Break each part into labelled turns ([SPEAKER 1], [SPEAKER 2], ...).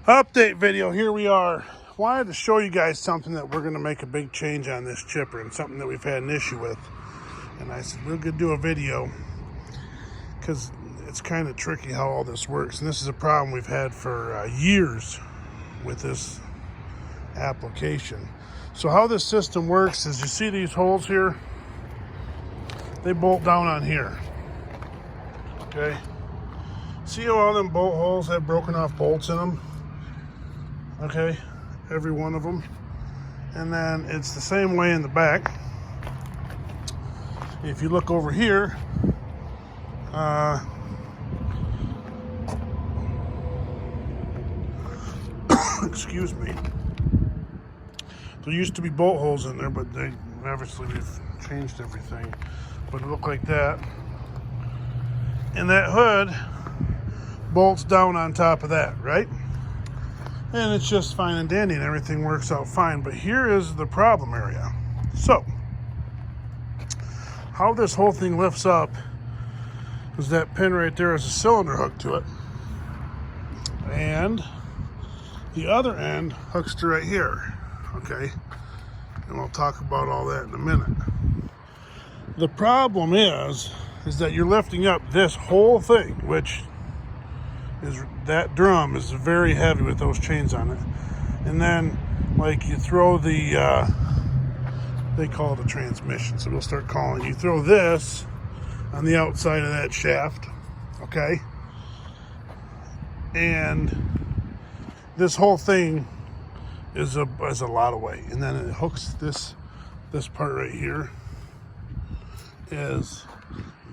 [SPEAKER 1] Update video, here we are. Wanted to show you guys something that we're going to make a big change on this chipper, and something that we've had an issue with. And I said we're going to do a video because it's kind of tricky how all this works, and this is a problem we've had for years with this application. So how this system works is, you see these holes here, they bolt down on here. Okay, see how all them bolt holes have broken off bolts in them? Okay, every one of them. And then it's the same way in the back. If you look over here, excuse me, there used to be bolt holes in there, but they obviously we've changed everything. But it looked like that, and that hood bolts down on top of that, right? And it's just fine and dandy, and everything works out fine. But here is the problem area. So how this whole thing lifts up is that pin right there is a cylinder hook to it, and the other end hooks to right here. Okay, and we'll talk about all that in a minute. The problem is that you're lifting up this whole thing, which is, that drum is very heavy with those chains on it. And then, like, you throw the they call it a transmission, so we'll start calling it. You throw this on the outside of that shaft, okay, and this whole thing is a lot of weight. And then it hooks this part right here, is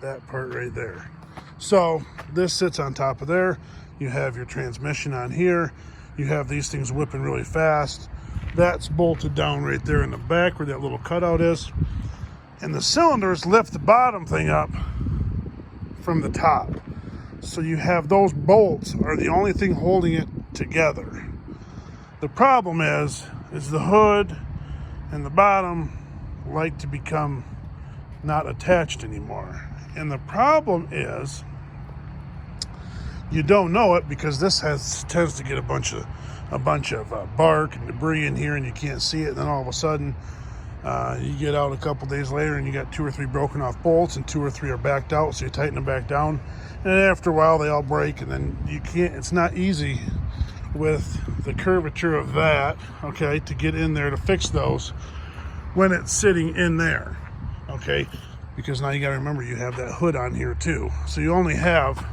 [SPEAKER 1] that part right there. So this sits on top of there. You have your transmission on here. You have these things whipping really fast. That's bolted down right there in the back where that little cutout is. And the cylinders lift the bottom thing up from the top. So you have those bolts are the only thing holding it together. The problem is the hood and the bottom like to become not attached anymore. And the problem is, you don't know it because this tends to get a bunch of bark and debris in here, and you can't see it. And then all of a sudden, you get out a couple days later, and you got 2 or 3 broken off bolts, and 2 or 3 are backed out. So you tighten them back down, and then after a while, they all break. And then you can't. It's not easy with the curvature of that, okay, to get in there to fix those when it's sitting in there, okay. Because now you got to remember, you have that hood on here too. So you only have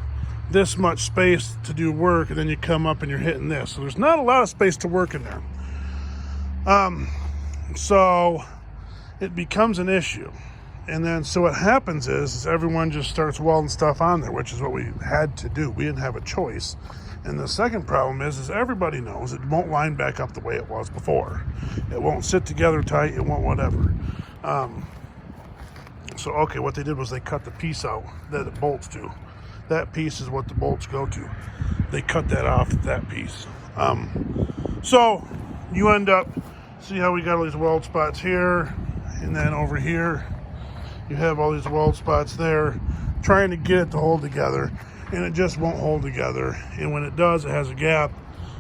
[SPEAKER 1] this much space to do work, and then you come up and you're hitting this. So there's not a lot of space to work in there. So it becomes an issue. And then so what happens is everyone just starts welding stuff on there, which is what we had to do. We didn't have a choice. And the second problem is everybody knows it won't line back up the way it was before. It won't sit together tight. It won't whatever. So, okay, what they did was they cut the piece out that it bolts to. That piece is what the bolts go to. They cut that off at that piece. So you end up, see how we got all these weld spots here, and then over here, you have all these weld spots there, trying to get it to hold together, and it just won't hold together. And when it does, it has a gap,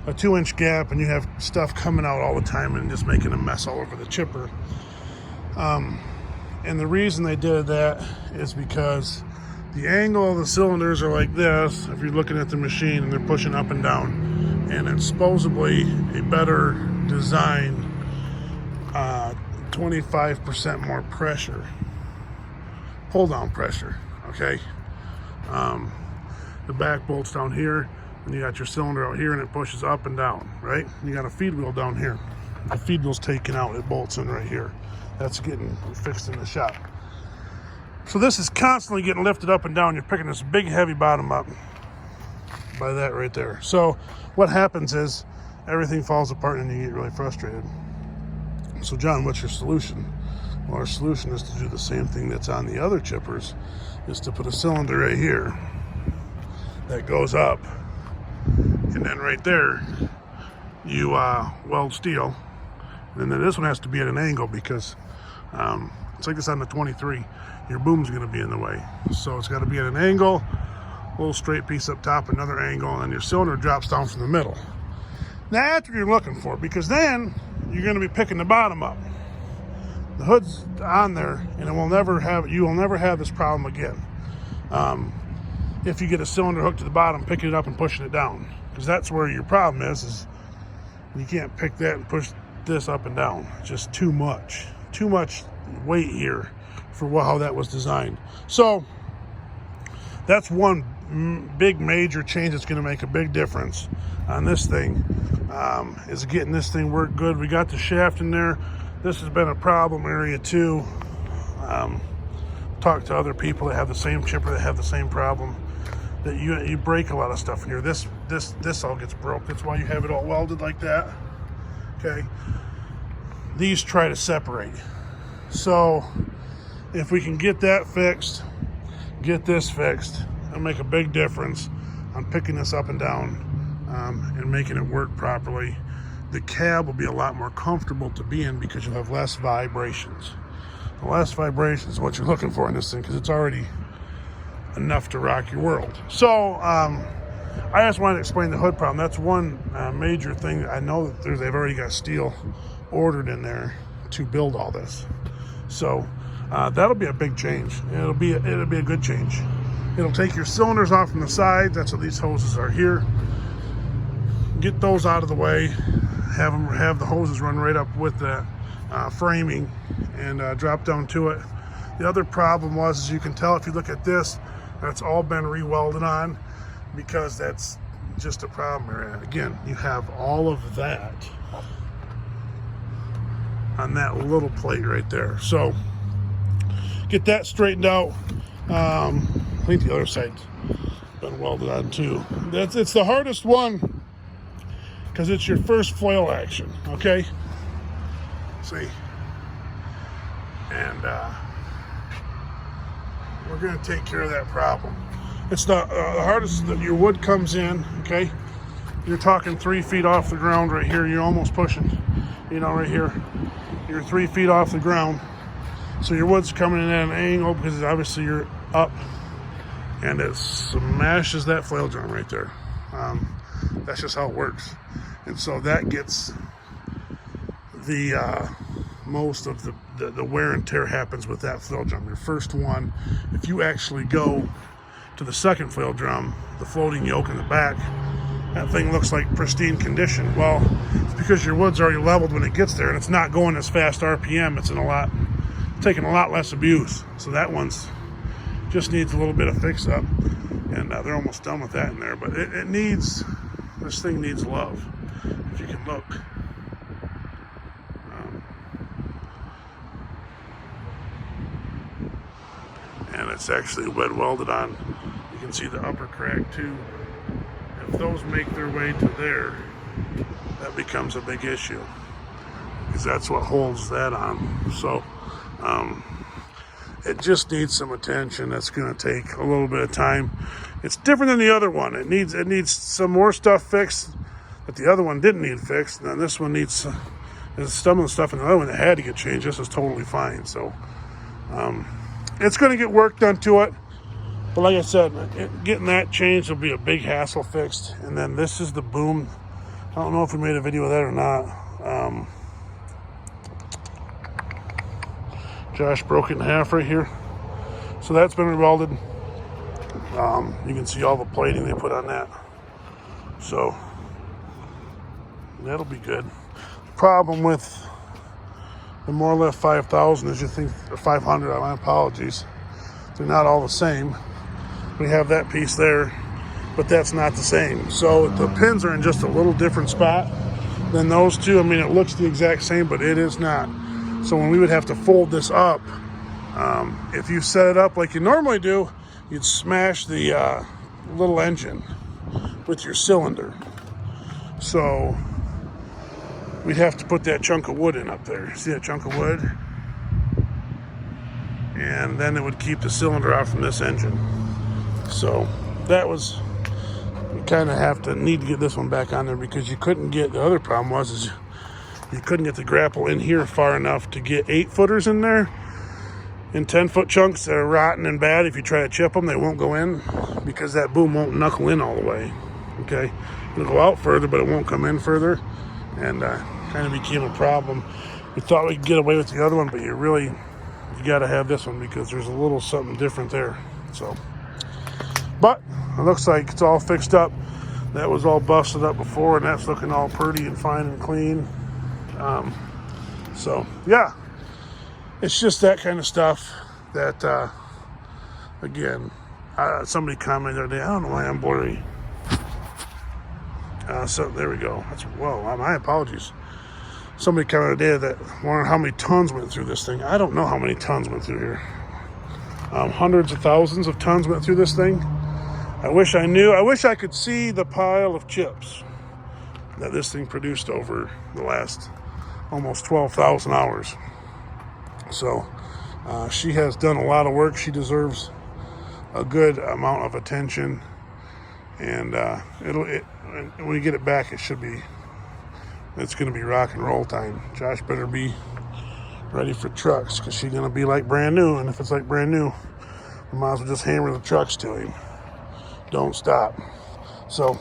[SPEAKER 1] a 2-inch gap, and you have stuff coming out all the time and just making a mess all over the chipper. And the reason they did that is because the angle of the cylinders are like this, if you're looking at the machine, and they're pushing up and down. And it's supposedly a better design, 25% more pressure, pull down pressure, okay? The back bolts down here, and you got your cylinder out here, and it pushes up and down, right? And you got a feed wheel down here. The feed wheel's taken out, it bolts in right here. That's getting fixed in the shop. So this is constantly getting lifted up and down. You're picking this big heavy bottom up by that right there. So what happens is everything falls apart and you get really frustrated. So John, what's your solution? Well, our solution is to do the same thing that's on the other chippers, is to put a cylinder right here that goes up, and then right there you weld steel. And then this one has to be at an angle because it's like this on the 23. Your boom's going to be in the way. So it's got to be at an angle, a little straight piece up top, another angle, and then your cylinder drops down from the middle. That's what you're looking for, because then you're going to be picking the bottom up. The hood's on there, and you will never have this problem again. If you get a cylinder hooked to the bottom, picking it up and pushing it down, because that's where your problem is you can't pick that and push this up and down. It's just too much weight here for how that was designed. So that's one big major change that's going to make a big difference on this thing, is getting this thing work good. We got the shaft in there. This has been a problem area too. Talk to other people that have the same chipper that have the same problem, that you break a lot of stuff in here. This all gets broke. That's why you have it all welded like that. Okay, these try to separate. So if we can get that fixed, get this fixed, it'll make a big difference on picking this up and down, and making it work properly. The cab will be a lot more comfortable to be in because you'll have less vibrations. The less vibrations is what you're looking for in this thing, because it's already enough to rock your world. So I just wanted to explain the hood problem. That's one major thing. I know that they've already got steel ordered in there to build all this. So that'll be a big change. It'll be a good change. It'll take your cylinders off from the side. That's what these hoses are here. Get those out of the way. Have the hoses run right up with the framing and drop down to it. The other problem was, as you can tell if you look at this, that's all been re-welded on, because that's just a problem here. Again, you have all of that on that little plate right there. So get that straightened out. I think the other side's been welded on too. It's the hardest one, because it's your first flail action, okay? See? And we're gonna take care of that problem. It's the hardest that your wood comes in, okay? You're talking 3 feet off the ground right here. You're almost pushing, right here. You're 3 feet off the ground. So your wood's coming in at an angle, because obviously you're up, and it smashes that flail drum right there. That's just how it works. And so that gets the most of the wear and tear happens with that flail drum. Your first one, if you actually go to the second flail drum, the floating yoke in the back, that thing looks like pristine condition. Well, it's because your wood's already leveled when it gets there, and it's not going as fast RPM. It's taking a lot less abuse. So that one's just needs a little bit of fix up, and they're almost done with that in there. But this thing needs love. If you can look. And it's actually wet welded on. You can see the upper crack too. If those make their way to there, that becomes a big issue, because that's what holds that on. So it just needs some attention. That's going to take a little bit of time. It's different than the other one. It needs some more stuff fixed that the other one didn't need fixed. And then this one needs some of the stuff in the other one that had to get changed. This is totally fine. So it's going to get work done to it. But like I said, getting that changed will be a big hassle fixed. And then this is the boom. I don't know if we made a video of that or not. Josh broke it in half right here. So that's been rewelded. You can see all the plating they put on that. So that'll be good. The problem with the Morbark 5000 is you think, or 500, my apologies. They're not all the same. We have that piece there, but that's not the same. So the pins are in just a little different spot than those two. I mean, it looks the exact same, but it is not. So when we would have to fold this up, if you set it up like you normally do, you'd smash the little engine with your cylinder. So we'd have to put that chunk of wood in up there. See that chunk of wood? And then it would keep the cylinder out from this engine. So that was, you kind of need to get this one back on there, because you couldn't get, the other problem was you couldn't get the grapple in here far enough to get 8-footers in there. In 10-foot chunks that are rotten and bad, if you try to chip them, they won't go in, because that boom won't knuckle in all the way. Okay, It'll go out further, but it won't come in further, and kind of became a problem. We thought we could get away with the other one, but you got to have this one because there's a little something different there. So, but it looks like it's all fixed up. That was all busted up before, and that's looking all pretty and fine and clean. So yeah, it's just that kind of stuff that, again, somebody commented the other day, I don't know why I'm blurry. So there we go. My apologies. Somebody commented today that wondered how many tons went through this thing. I don't know how many tons went through here. Hundreds of thousands of tons went through this thing. I wish I knew. I wish I could see the pile of chips that this thing produced over the last almost 12,000 hours. So she has done a lot of work. She deserves a good amount of attention, and when you get it back, it's going to be rock and roll time. Josh better be ready for trucks because she's going to be like brand new, and if it's like brand new, we might as well just hammer the trucks to him. Don't stop. So,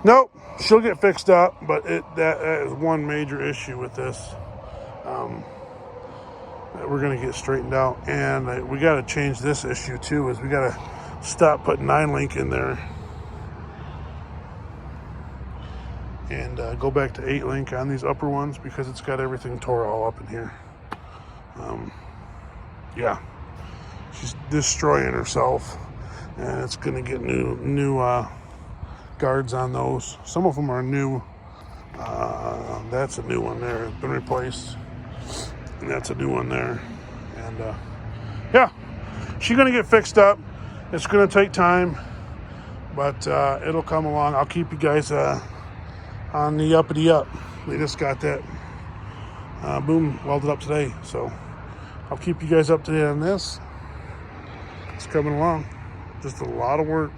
[SPEAKER 1] nope, she'll get fixed up, but that is one major issue with this that we're going to get straightened out. And we got to change this issue too, is we got to stop putting 9-link in there and go back to 8-link on these upper ones because it's got everything tore all up in here. Yeah, she's destroying herself. And it's going to get new guards on those. Some of them are new. That's a new one there. It's been replaced. And that's a new one there. And yeah, she's going to get fixed up. It's going to take time, but it'll come along. I'll keep you guys on the uppity up. They just got that boom welded up today. So I'll keep you guys up to date on this. It's coming along. Just a lot of work.